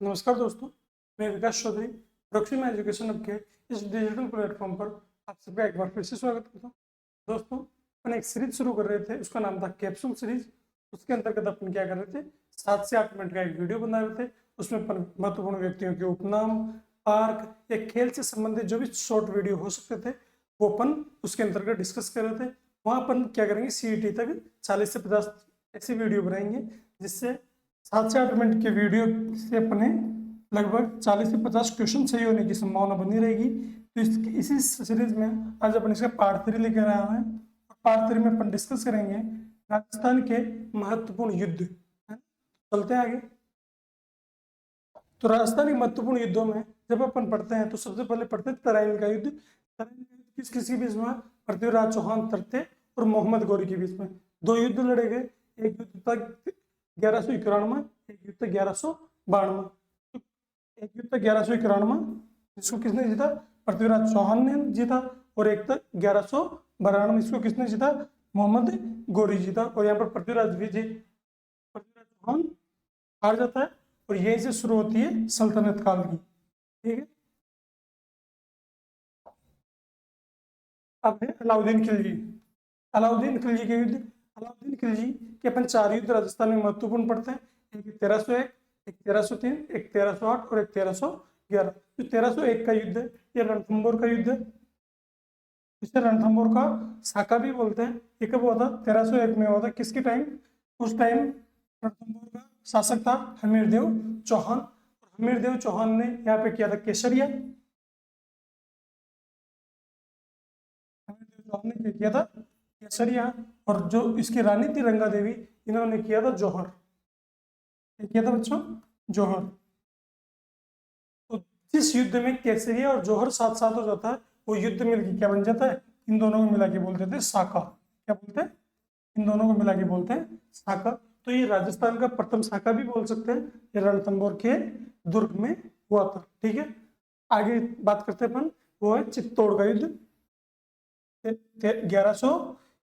नमस्कार दोस्तों, मैं विकास चौधरी प्रोक्सीमा एजुकेशन हब के इस डिजिटल प्लेटफॉर्म पर आप सबका एक बार फिर से स्वागत करता हूँ। दोस्तों, अपन एक सीरीज शुरू कर रहे थे, उसका नाम था कैप्सूल सीरीज। उसके अंतर्गत अपन क्या कर रहे थे, 7 से 8 मिनट का एक वीडियो बना रहे थे। उसमें अपन महत्वपूर्ण व्यक्तियों के उपनाम, पार्क या खेल से संबंधित जो भी शॉर्ट वीडियो हो सकते थे वो अपन उसके अंतर्गत डिस्कस कर रहे थे। वहाँ अपन क्या करेंगे, CET तक 40 से 50 ऐसी वीडियो बनाएंगे जिससे 7 से 8 मिनट के वीडियो से अपने लगभग 40 से 50 क्वेश्चन सही होने की संभावना बनी रहेगी। तो इसी सीरीज में आज अपन इसका पार्ट 3 लेकर आए हैं। पार्ट 3 में अपन डिस्कस करेंगे राजस्थान के महत्वपूर्ण युद्ध। चलते हैं आगे। तो राजस्थान के महत्वपूर्ण युद्धों में जब अपन पढ़ते हैं तो सबसे पहले पढ़ते हैं तराइन का युद्ध। तराइन का युद्ध किस किस के बीच में? पृथ्वीराज चौहान तरते और मोहम्मद गौरी के बीच में 2 युद्ध लड़े गए। एक युद्ध था 1191, एक युद्ध 1192। एक युद्ध 1191 जिसको किसने जीता? पृथ्वीराज चौहान ने जीता। और एक था 1192, इसको किसने जीता? मोहम्मद गौरी जीता। और यहाँ पर पृथ्वीराज चौहान हार जाता है और यहीं से शुरू होती है सल्तनत काल की। ठीक है। अब है अलाउद्दीन खिलजी। अलाउद्दीन खिलजी के युद्ध। अलाउद्दीन खिलजी के अपन 4 युद्ध राजस्थान में महत्वपूर्ण पढ़ते हैं। एक 1301, एक 1303, एक 1308 और एक 1311। जो 1301 का युद्ध है ये रणथंभौर का युद्ध है। इसे रणथंभौर का साका भी बोलते हैं। ये कब हुआ था? 1301 में हुआ था। किसके टाइम? उस टाइम रणथंभौर का शासक था हमीरदेव चौहान। हमीरदेव चौहान ने यहाँ पे किया था केसरिया। चौहान ने किया था केसरिया। और जो इसकी रानी थी रंगा देवी, इन्होंने किया था जौहर। किया था बच्चों? जौहर। तो जिस युद्ध में केसरिया और जौहर साथ साथ हो जाता है वो युद्ध मिलकर क्या बन जाता है? इन दोनों को मिला के बोलते थे साका। क्या बोलते हैं? इन दोनों को मिला के बोलते हैं साका। तो ये राजस्थान का प्रथम साका भी बोल सकते हैं। ये रणथंभौर के दुर्ग में हुआ था। ठीक है। आगे बात करते हैं अपन, वो है चित्तौड़ का युद्ध।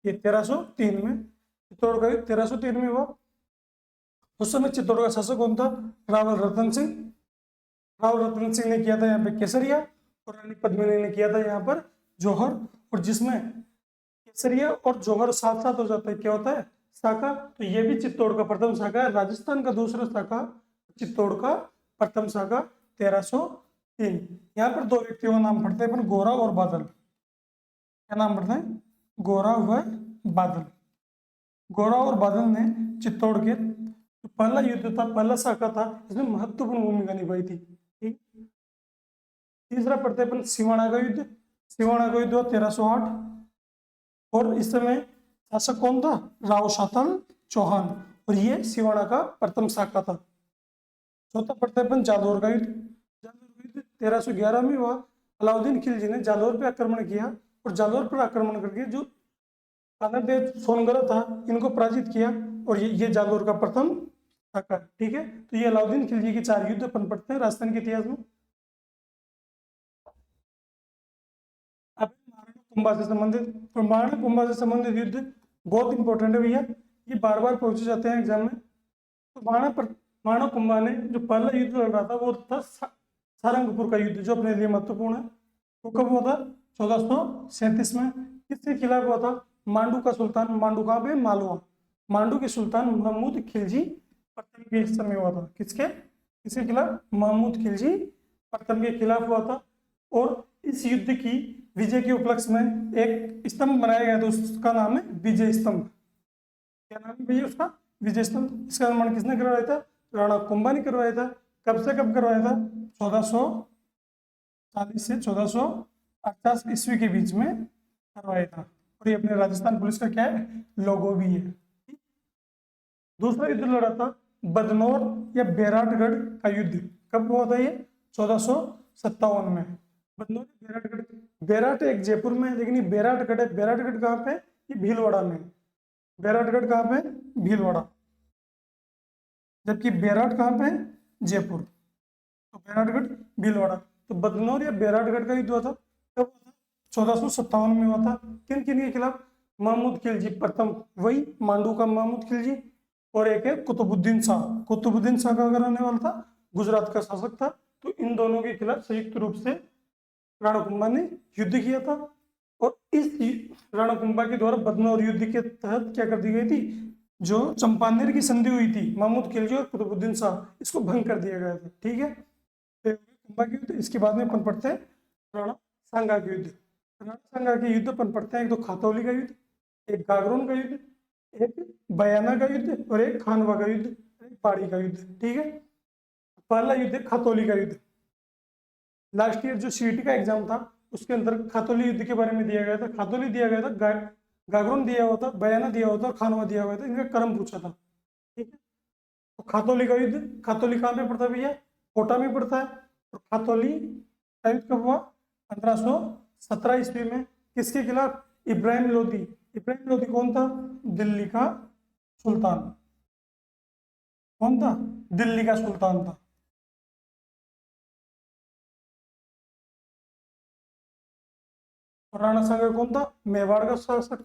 1303 में चित्तौड़ का युद्ध 1303 में हुआ। उस समय चित्तौड़ का शासक कौन था? रावल रतन सिंह। रावल रतन सिंह ने किया था यहाँ पे केसरिया और रानी पद्मिनी ने किया था यहाँ पर जौहर। और जिसमें केसरिया और जौहर साथ साथ हो जाता है क्या होता है? साका। तो ये भी चित्तौड़ का प्रथम साका है। राजस्थान का दूसरा साका, चित्तौड़ का प्रथम साका 1303। यहाँ पर 2 व्यक्तियों का नाम पढ़ते हैं अपन, गोरा और बादल। क्या नाम पढ़ते हैं? गोरा व बादल। गोरा और बादल ने चित्तौड़ के जो पहला युद्ध था, पहला साका था, इसमें महत्वपूर्ण भूमिका निभाई थी। ठीक। तीसरा पढ़ते अपन सिवाना का युद्ध। सिवाना का युद्ध हुआ 1308 और इस समय शासक कौन था? राव शातल चौहान। और ये सिवाना का प्रथम साका था। चौथा पढ़ते अपन जालौर का युद्ध। जालौर का युद्ध 1311 में हुआ। अलाउद्दीन खिलजी ने जालौर पे आक्रमण किया और जालौर पर आक्रमण करके जो कानरदेव सोनगढ़ था इनको पराजित किया। और ये जालौर का प्रथम साका। ठीक है। तो ये अलाउद्दीन खिलजी के 4 युद्ध अपन पढ़ते हैं राजस्थान के इतिहास में। अब महाराणा कुंभा से संबंधित, तो महाराणा कुंभा से संबंधित युद्ध बहुत इंपॉर्टेंट है भैया, ये बार बार पूछे जाते हैं एग्जाम में। तो महाराणा कुंभा ने जो पहला युद्ध लड़ रहा था वो था सारंगपुर का युद्ध, जो अपने लिए महत्वपूर्ण है। वो कब हुआ था? 1437 में। किसके खिलाफ हुआ था? मांडू का सुल्तान। मांडू कहाँ पे? मालवा। मांडू के सुल्तान महमूद खिलजी प्रथम के समय हुआ था। किसके खिलाफ? महमूद खिलजी प्रथम के खिलाफ हुआ था। और इस युद्ध की विजय के उपलक्ष्य में एक स्तंभ बनाया गया था, उसका नाम है विजय स्तंभ। क्या नाम है भैया उसका? विजय स्तंभ। इसका निर्माण किसने करवाया था? राणा कुंभा ने करवाया था। कब से कब करवाया था? 1440 से 1450 ईस्वी के बीच में करवाया था। और ये अपने राजस्थान पुलिस का क्या है? लोगो भी है। दूसरा युद्ध लड़ा था बदनौर या बैराटगढ़ का युद्ध। कब हुआ था ये? 1457 में। बदनौर बैराटगढ़। बैराट एक जयपुर में है, लेकिन ये बैराटगढ़ है। बैराटगढ़ कहाँ पे? ये भीलवाड़ा में। बैराटगढ़ कहाँ पे? भीलवाड़ा। जबकि बैराट कहाँ पे? जयपुर। तो बैराटगढ़ भीलवाड़ा। तो बदनौर या बैराटगढ़ का युद्ध हुआ था। कब हुआ था? 1457 में हुआ था। किन किन के खिलाफ? महमूद खिलजी प्रथम, वही मांडू का महमूद खिलजी, और एक है कुतुबुद्दीन शाह। कुतुबुद्दीन शाह का रहने वाला था गुजरात का शासक था। तो इन दोनों के खिलाफ संयुक्त रूप से राणा कुंभा ने युद्ध किया था। और इस राणा कुंभा के द्वारा बदनौर युद्ध के तहत क्या कर दी गई थी, जो चंपानेर की संधि हुई थी महमूद खिलजी और कुतुबुद्दीन शाह, इसको भंग कर दिया गया था। ठीक है, तो कुंभा के युद्ध। इसके बाद में अपन पढ़ते हैं राणा सांगा के युद्ध। राणा सांगा के युद्ध अपन पढ़ते हैं, एक तो खातौली का युद्ध, एक गागरोन का युद्ध, एक बयाना का युद्ध और एक खानवा का युद्ध, एक पाड़ी का युद्ध। ठीक है, पहला युद्ध है खातौली का युद्ध। लास्ट ईयर जो सीईटी का एग्जाम था उसके अंदर खातौली युद्ध के बारे में दिया गया था। खातौली दिया गया था, गागरोन दिया हुआ था, बयाना दिया हुआ था और खानवा दिया हुआ था। इनका क्रम पूछा था। ठीक है, तो खातौली का युद्ध, खातौली कहाँ पे पड़ता है भैया, कोटा में पड़ता है। और खातौली का युद्ध कब हुआ, 1517 ईस्वी में। किसके खिलाफ, इब्राहिम लोदी। इब्राहिम लोदी कौन था, दिल्ली का सुल्तान। कौन था, दिल्ली का सुल्तान था। और राणा सांगा कौन था, मेवाड़ का शासक।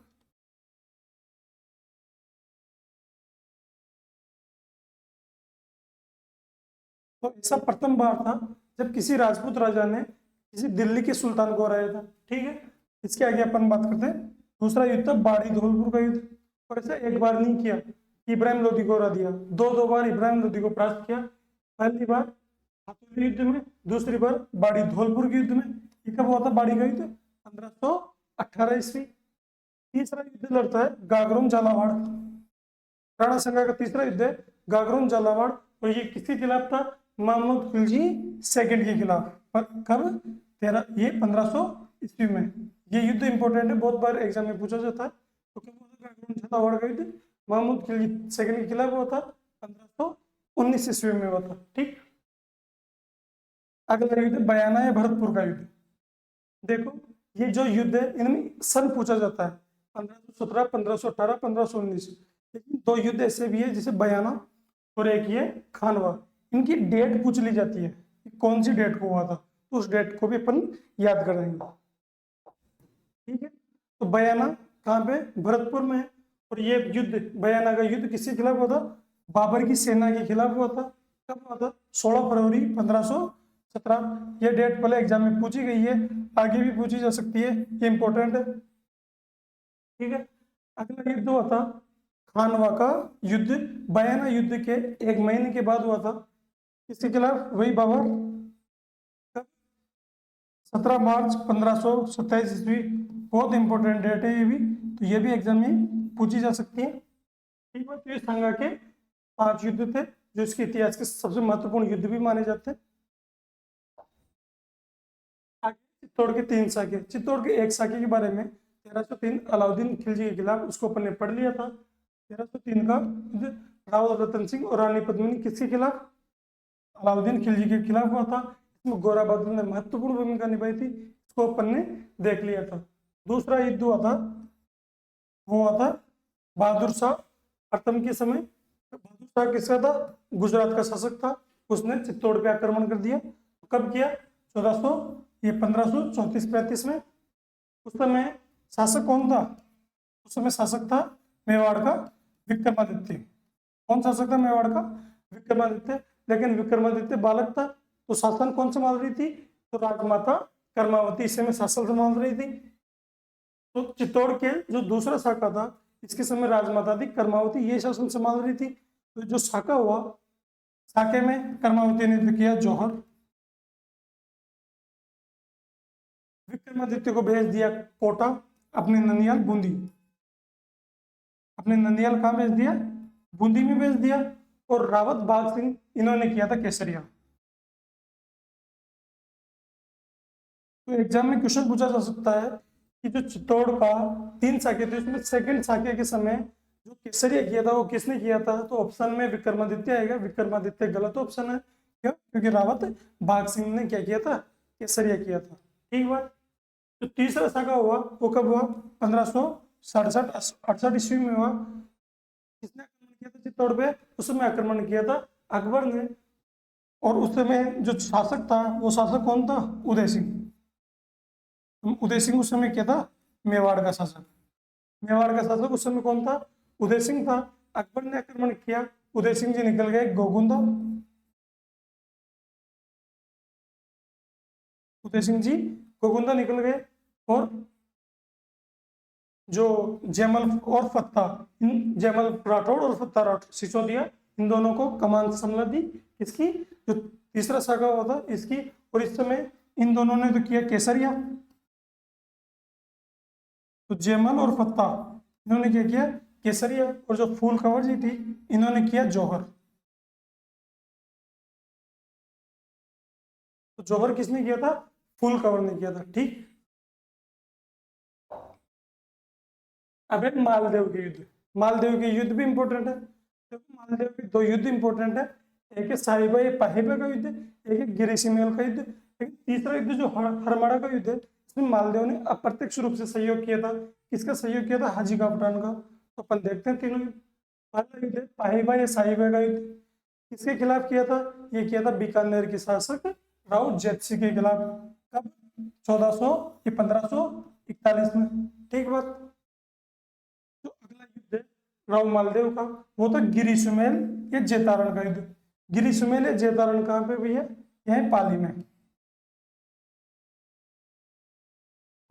तो ऐसा प्रथम बार था जब किसी राजपूत राजा ने किसी दिल्ली के सुल्तान को हराया था। ठीक है, इसके आगे अपन बात करते हैं। दूसरा युद्ध था बाड़ी धौलपुर का युद्ध। और ऐसा एक बार नहीं किया, इब्राहिम लोदी को हरा दिया, दो दो बार इब्राहिम लोदी को परास्त किया। पहली बार खातौली युद्ध में, दूसरी बार बाड़ी धौलपुर के युद्ध में। ये कब हुआ था बाड़ी का युद्ध, 1518 ईस्वी। तीसरा युद्ध लड़ता है गागरोन झालावाड़। राणा सांगा का तीसरा युद्ध है गागरोन झालावाड़। और ये किसके खिलाफ था, महमूद खिलजी सेकंड के खिलाफ। पर कब, 1500 ईस्वी में। ये युद्ध इंपॉर्टेंट है, बहुत बार एग्जाम में पूछा जाता है। तो कब हुआ था गागरोन झालावाड़ का युद्ध, महमूद खिलजी सेकंड के खिलाफ हुआ था, 1519 ईस्वी में हुआ था। ठीक, अगला युद्ध बयाना या भरतपुर का युद्ध। देखो ये जो युद्ध है इनमें सन पूछा जाता है, 1517, 1518, 1519। लेकिन दो युद्ध ऐसे भी है जैसे बयाना और एक ये खानवा, इनकी डेट पूछ ली जाती है कि कौन सी डेट को हुआ था, तो उस डेट को भी अपन याद कर देंगे। ठीक है, तो बयाना कहाँ पे, भरतपुर में है। और ये युद्ध, बयाना का युद्ध किसके खिलाफ हुआ था, बाबर की सेना के खिलाफ हुआ था। कब हुआ था, 16 फरवरी 1517। ये डेट पहले एग्जाम में पूछी गई है, आगे भी पूछी जा सकती है, ये इंपॉर्टेंट है। ठीक है, अगला युद्ध हुआ था खानवा का युद्ध। बयाना युद्ध के एक महीने के बाद हुआ था, किसके खिलाफ, वही बाबर। 17 मार्च 1527 ईस्वी। बहुत इंपॉर्टेंट डेट है ये भी, तो ये भी एग्जाम में पूछी जा सकती है। ठीक है, तो ये सांगा के 5 युद्ध थे जो इसके इतिहास के सबसे महत्वपूर्ण युद्ध भी माने जाते हैं। आगे चित्तौड़ के 3 साके। चित्तौड़ के एक साके के बारे में 1303 अलाउद्दीन खिलजी के खिलाफ, उसको अपन ने पढ़ लिया था। 1303 का युद्ध राव रतन सिंह और रानी पद्मिनी किसके खिलाफ, अलाउद्दीन खिलजी के खिलाफ हुआ था। इसमें गोरा बहादुर ने महत्वपूर्ण भूमिका निभाई थी, इसको अपन ने देख लिया था। दूसरा युद्ध हुआ था, वो हुआ था बहादुर शाह प्रथम के समय। बहादुर शाह किसका था, गुजरात का शासक था। उसने चित्तौड़ पे आक्रमण कर दिया। कब किया, 1534-35 में। उस समय शासक कौन था, उस समय शासक था मेवाड़ का विक्रमादित्य। कौन शासक था मेवाड़ का, विक्रमादित्य। लेकिन विक्रमादित्य बालक था, तो शासन कौन संभाल रही थी, तो राजमाता कर्मावती इस समय शासन संभाल रही थी। तो चित्तौड़ के जो दूसरा शाखा था, इसके समय राजमाता थी कर्मावती, ये शासन संभाल रही थी। तो जो शाखा हुआ, शाखे में कर्मावती ने किया जौहर। विक्रमादित्य को भेज दिया कोटा, अपने ननियाल बूंदी। अपने ननियाल कहाँ भेज दिया, बूंदी में भेज दिया। और रावत बाघ सिंह इन्होंने किया था केसरिया। तो एग्जाम में क्वेश्चन पूछा जा सकता है कि जो चित्तौड़ का 3 साके थे उसमें सेकंड साके के समय जो केसरिया किया था वो किसने किया था, तो ऑप्शन में विक्रमादित्य आएगा। विक्रमादित्य गलत ऑप्शन है, क्यों, क्योंकि रावत बाघ सिंह ने क्या किया था, केसरिया किया था। ठीक बात। तो तीसरा साका हुआ वो कब हुआ, 1567-68 ईस्वी में हुआ। किसने आक्रमण किया था चित्तौड़ पे, उस समय आक्रमण किया था अकबर ने। और उस समय जो शासक था वो शासक कौन था, उदय सिंह। उदय सिंह उस समय क्या था, मेवाड़ का शासक। मेवाड़ का शासक उस समय कौन था, उदय सिंह था। अकबर ने आक्रमण किया, उदय सिंह जी निकल गए गोगुंदा। उदय सिंह जी गोकुंदा निकल गए, और जो जयमल और फत्ता, जयमल राठौड़ और फत्ता राठौड़ सिसोदिया, इन दोनों को कमान संभाल दी इसकी, जो तीसरा शाखा हुआ था इसकी। और इस समय इन दोनों ने तो किया केसरिया, तो जयमल और फत्ता इन्होंने क्या किया केसरिया, और जो फूल कंवर जी थी इन्होंने किया जौहर। तो जौहर किसने किया था, फूल कंवर ने किया था। ठीक, अब है मालदेव के युद्ध। मालदेव के युद्ध भी इंपॉर्टेंट है, देखो मालदेव के दो युद्ध इंपॉर्टेंट है, एक है साहिबा पाहिबा का युद्ध, एक है गिरिसिमेल का युद्ध, एक तीसरा युद्ध जो हरमाड़ा का युद्ध है, इसमें मालदेव ने अप्रत्यक्ष रूप से सहयोग किया था। किसका सहयोग किया था, हाजी का पठान का। तो अपन देखते हैं तीनों। पहला युद्ध पाहिबा या साहिबा का युद्ध, किसके खिलाफ किया था, ये किया था बीकानेर के शासक राव जैत सिंह के खिलाफ। कब, 1400 या 1541 में। ठीक बात। जो अगला युद्ध है राव मालदेव का, वो था गिरी सुमेल या जैतारण का युद्ध। गिरी सुमेल या जैतारण कहाँ पे भी है, यह पाली में।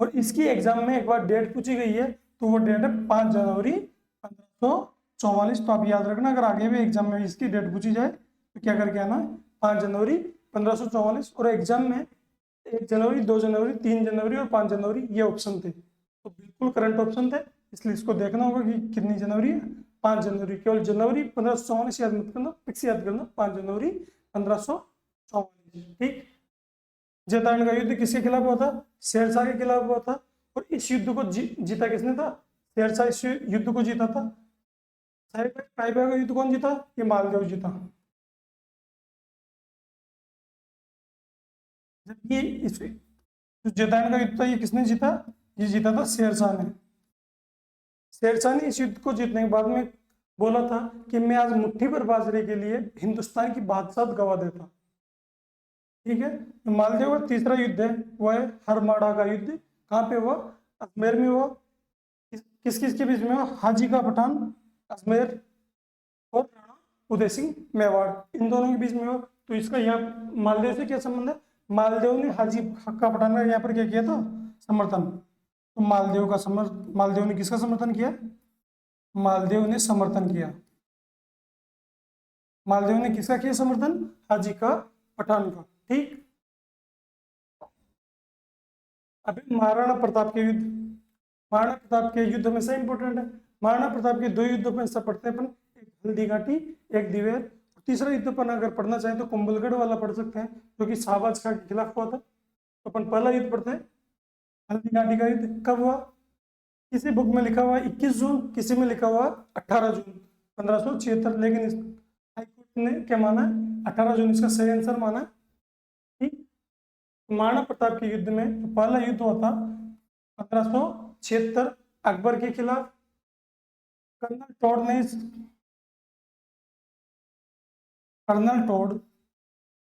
और इसकी एग्जाम में एक बार डेट पूछी गई है, तो वो डेट है 5 जनवरी 1544। तो आप याद रखना, अगर आगे भी एग्जाम में इसकी डेट पूछी जाए तो क्या करके आना, 5 जनवरी 1544। और एग्जाम में 1 जनवरी, 2 जनवरी, 3 जनवरी और 5 जनवरी ये ऑप्शन थे, तो बिल्कुल करंट ऑप्शन थे, इसलिए इसको देखना होगा कि कितनी जनवरी है, 5 जनवरी। केवल जनवरी 1544 याद मत करना, फिक्स याद करना 5 जनवरी 1544। ठीक। जैतारण का युद्ध किसके खिलाफ हुआ था, शेरशाह के खिलाफ हुआ था। और इस युद्ध को जीता किसने था, शेरशाह इस युद्ध को जीता था। साहिबा का युद्ध कौन जीता, ये मालदेव जीता। जब ये इस जो जैतारण का युद्ध था, ये किसने जीता, ये जीता था शेरशाह ने। शेरशाह ने इस युद्ध को जीतने के बाद में बोला था कि मैं आज मुट्ठी भर बाजरे के लिए हिंदुस्तान की बादशाह गवा देता। ठीक है। तो मालदेव का तीसरा युद्ध है वो है हरमाड़ा का युद्ध। कहाँ पे हुआ, अजमेर में हुआ। किस किस के बीच में हुआ, हाजी का पठान अजमेर और राणा उदय सिंह मेवाड़, इन दोनों के बीच में हुआ। तो इसका यहाँ मालदेव से क्या संबंध है, मालदेव ने हाजी का पठान का यहाँ पर क्या किया था, समर्थन। तो मालदेव ने किसका समर्थन किया, मालदेव ने समर्थन किया। मालदेव ने किसका किया समर्थन, हाजी का पठान का। ठीक। अभी महाराणा प्रताप के युद्ध, महाराणा प्रताप के युद्ध में से इंपॉर्टेंट है। महाराणा प्रताप के दो युद्धों में सब पढ़ते हैं अपन, एक हल्दी घाटी, एक दिवेर। तीसरा युद्ध अपन अगर पढ़ना चाहें तो कुंभलगढ़ वाला पढ़ सकते हैं, जो कि शाहबाज खां के खिलाफ हुआ था। तो अपन पहला युद्ध पढ़ते हैं, हल्दी घाटी का युद्ध कब हुआ। किसी बुक में लिखा हुआ 21 जून, किसी में लिखा हुआ 18 जून 1576, लेकिन इस हाईकोर्ट ने क्या माना है, 18 जून इसका सही आंसर माना है। ठीक। महाराणा प्रताप के युद्ध में तो पहला युद्ध हुआ था 1576 अकबर के खिलाफ। कर्नल टोड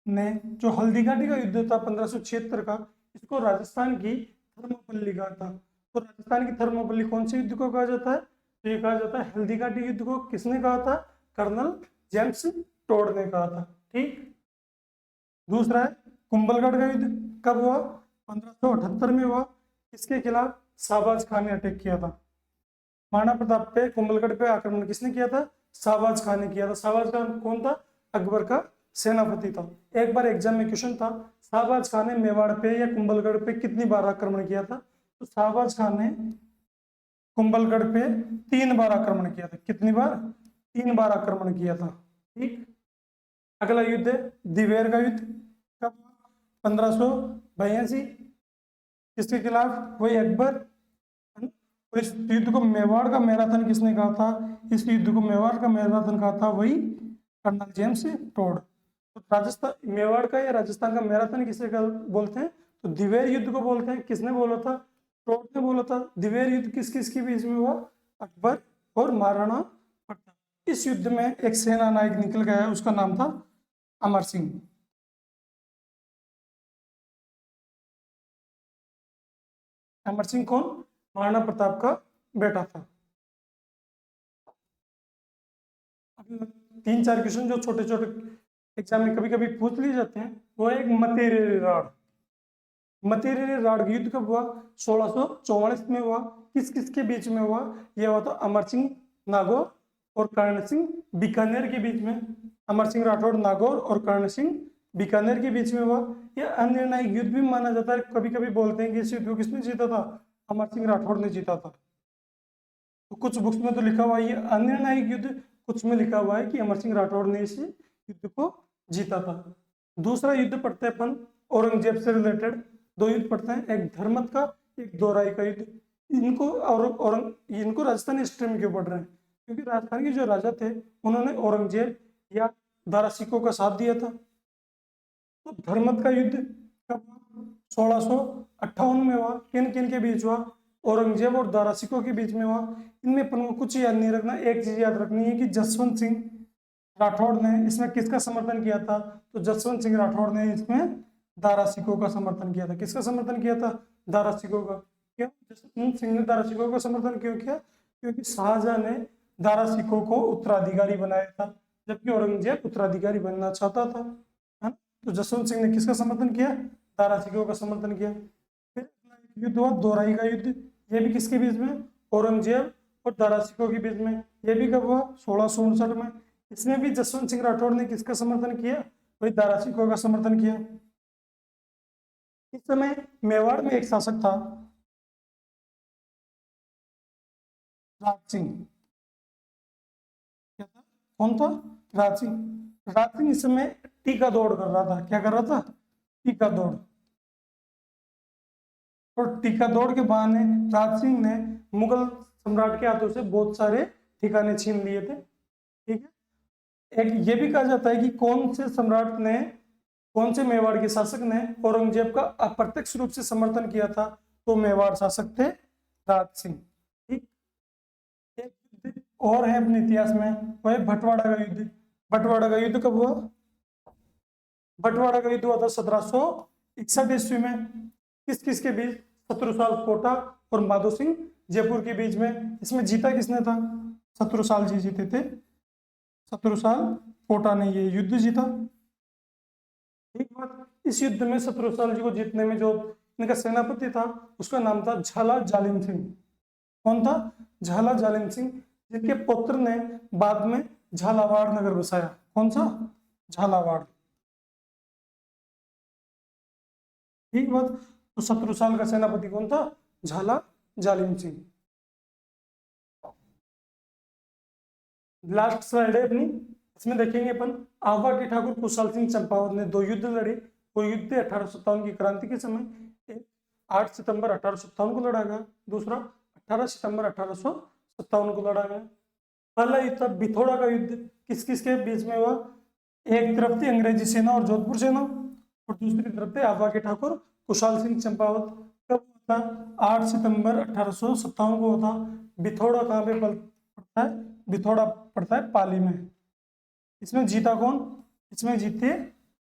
ने जो हल्दीघाटी का युद्ध था 1576 का, इसको राजस्थान की थर्मोपल्ली कहा था। तो राजस्थान की थर्मोपल्ली कौन से युद्ध को कहा जाता है, तो ये कहा जाता है हल्दीघाटी युद्ध को। किसने कहा था, कर्नल जेम्स टोड ने कहा था। ठीक। दूसरा है कुंभलगढ़ का युद्ध, कब हुआ, 1578 में हुआ। किसके खिलाफ, शाहबाज खान ने अटैक किया था। महाराणा प्रताप पे कुंभलगढ़ पे आक्रमण किसने किया था, शाहबाज खान ने किया था। शाहबाज खान कौन था, अकबर का सेनापति था। एक बार एग्जाम में क्वेश्चन था, शाहबाज खान ने मेवाड़ पे या कुंभलगढ़ पे कितनी बार आक्रमण किया था, तो शाहबाज खान ने कुंभलगढ़ पे 3 बार आक्रमण किया था। कितनी बार, 3 बार आक्रमण किया था। ठीक। अगला युद्ध है दिवेर का युद्ध, कब, 1582। किसके खिलाफ, वही अकबर। इस युद्ध को मेवाड़ का मैराथन किसने कहा था, इस युद्ध को मेवाड़ का मैराथन कहा था वही कर्नल जेम्स टोड। तो राजस्थान मेवाड़ का या राजस्थान का मैराथन किसे बोलते हैं, तो दिवेर युद्ध को बोलते हैं। किसने बोला था, टोड ने बोला था। दिवेर युद्ध किस किस के बीच में हुआ, अकबर और महाराणा प्रताप। इस युद्ध में एक सेना नायक निकल गया है, उसका नाम था अमर सिंह। अमर सिंह कौन, महाराणा प्रताप का बेटा था। 3-4 क्वेश्चन जो छोटे छोटे एग्जाम में कभी कभी पूछ लिए जाते हैं, वो एक मतेरे राड़। मतेरी राड़ युद्ध कब हुआ? 1644 में हुआ। किस किस के बीच में हुआ? यह हुआ तो अमर सिंह नागौर और कर्ण सिंह बीकानेर के बीच में। अमर सिंह राठौड़ नागौर और कर्ण सिंह बीकानेर के बीच में हुआ। यह अनिर्णायक युद्ध भी माना जाता है। कभी कभी बोलते हैं कि इस युद्ध को किसने जीता था? अमर सिंह राठौड़ ने जीता था। तो कुछ बुक्स में तो लिखा हुआ है ये अनिर्णायक युद्ध, कुछ में लिखा हुआ है कि अमर सिंह राठौड़ ने इस युद्ध को जीता था। दूसरा युद्ध पढ़ते हैं अपन औरंगजेब से रिलेटेड। दो युद्ध पढ़ते हैं, एक धर्मत का, एक दोराई का युद्ध। इनको राजस्थानी हिस्ट्री में क्यों पढ़ रहे हैं? क्योंकि राजस्थान के जो राजा थे उन्होंने औरंगजेब या दारा सिकों का साथ दिया था। तो धर्मत का युद्ध कब हुआ? 1658 में हुआ। किन किन के बीच हुआ? औरंगजेब और दारा सिकों के बीच में हुआ। इनमें अपन को कुछ याद नहीं रखना, एक चीज याद रखनी है कि जसवंत सिंह राठौड़ ने इसमें किसका समर्थन किया था? तो जसवंत सिंह राठौड़ ने इसमें दारा सिकों का समर्थन किया था। किसका समर्थन किया था? दारा सिकों का। क्यों जसवंत सिंह ने दारा सिकों का समर्थन क्यों किया? क्योंकि शाहजहां ने दारा सिकों को उत्तराधिकारी बनाया था, जबकि औरंगजेब उत्तराधिकारी बनना चाहता था, है ना। तो जसवंत सिंह ने किसका समर्थन किया? दारा सिकों का समर्थन किया। फिर युद्ध हुआ दोराई का युद्ध। ये भी किसके बीच में? औरंगजेब और दारा सिकों के बीच में। ये भी कब हुआ? 1659 में। इसमें भी जसवंत सिंह राठौड़ ने किसका समर्थन किया? वही दारा सिकों का समर्थन किया। इस समय मेवाड़ में एक शासक था राज सिंह। क्या था? कौन था? राज सिंह। राज सिंह इस समय टीका दौड़ कर रहा था। क्या कर रहा था? टीका दौड़। और टीका दौड़ के बहाने राज सिंह ने मुगल सम्राट के हाथों से बहुत सारे ठिकाने छीन लिए थे। ठीक है। एक ये भी कहा जाता है कि कौन से सम्राट ने, कौन से मेवाड़ के शासक ने औरंगजेब का अप्रत्यक्ष रूप से समर्थन किया था? तो मेवाड़ शासक थे राज सिंह। ठीक। एक युद्ध और है अपने इतिहास में, वो है बंटवाड़ा का युद्ध। बंटवाड़ा का युद्ध कब हुआ? बंटवाड़ा का युद्ध हुआ था 1761 ईस्वी में। किस किस के बीच? शत्रुसाल कोटा और माधो सिंह जयपुर के बीच में। इसमें जीता किसने था? शत्रुसाल जी जीते थे। शत्रुसाल कोटा ने ये युद्ध जीता। एक बात, इस युद्ध में शत्रुसाल जी को जीतने में जो इनका सेनापति था उसका नाम था झाला जालिम सिंह। कौन था? झाला जालिम सिंह, जिनके पुत्र ने बाद में झालावाड़ नगर बसाया। कौन सा? झालावाड़। ठीक बात। तो शत्रुसाल का सेनापति कौन था? झाला जालिम सिंह। लास्ट स्लाइड है अपनी, इसमें देखेंगे अपन आवा के ठाकुर कुशाल सिंह चंपावत ने दो युद्ध लड़े। वो युद्ध 1857 की क्रांति के समय, एक 8 सितंबर 1857 को लड़ा गया, दूसरा 18 सितंबर 1857 को लड़ा गया। पहला युद्ध था बिथोड़ा का युद्ध। किस किस के बीच में हुआ? एक तरफ थी अंग्रेजी सेना और जोधपुर सेना, और दूसरी तरफ थे आवा के ठाकुर कुशाल सिंह चंपावत। कब होता? 8 सितंबर 1857 को होता। बिथोड़ा कहाँ पे पड़ता है? बिथोड़ा पड़ता है पाली में। इसमें जीता कौन? इसमें जीते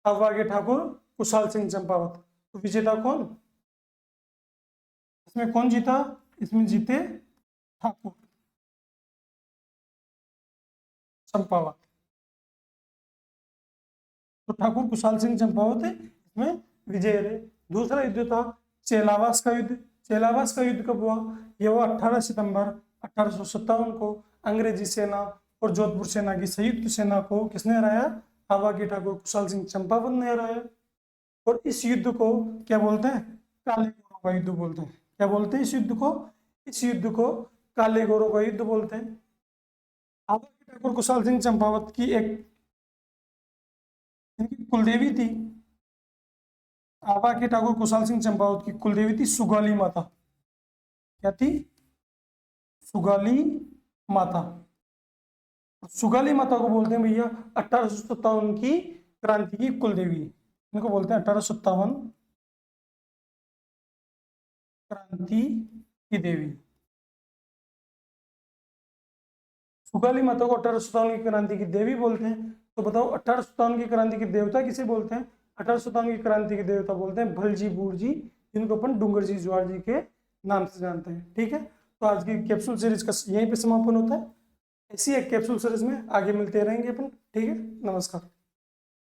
आवा के ठाकुर कुशाल सिंह चंपावत। तो विजेता कौन? इसमें कौन जीता? इसमें जीते ठाकुर चंपावत। तो ठाकुर कुशाल सिंह चंपावत इसमें विजय रहे। दूसरा युद्ध था चेलावास का युद्ध। चेलावास का युद्ध कब हुआ? यह हुआ 18 सितंबर 1857 को। अंग्रेजी सेना और जोधपुर सेना की संयुक्त सेना को किसने हराया? आवा के ठाकुर कुशाल सिंह चंपावत ने हराया। और इस युद्ध को क्या बोलते हैं? काले गोरों का युद्ध बोलते हैं। क्या बोलते हैं इस युद्ध को? इस युद्ध को काले गोरों का युद्ध बोलते हैं। आवा के ठाकुर कुशाल सिंह चंपावत की एक इनकी कुलदेवी थी। आवा के ठाकुर कुशाल सिंह चंपावत की कुलदेवी थी सुगाली माता। क्या थी? सुगाली माता। सुगाली माता को बोलते हैं भैया 1857 की क्रांति की कुलदेवी। इनको बोलते हैं 1857 क्रांति की देवी। सुगाली माता को 1857 की क्रांति की देवी बोलते हैं। तो बताओ 1857 की क्रांति के देवता किसे बोलते हैं? 1857 की क्रांति के देवता बोलते हैं भलजी बूढ़जी, जिनको अपन डूंगर जी ज्वार जी के नाम से जानते हैं। ठीक है। तो आज की कैप्सूल सीरीज का यहीं पे समापन होता है। ऐसी एक कैप्सूल सीरीज में आगे मिलते रहेंगे अपन। ठीक है, नमस्कार।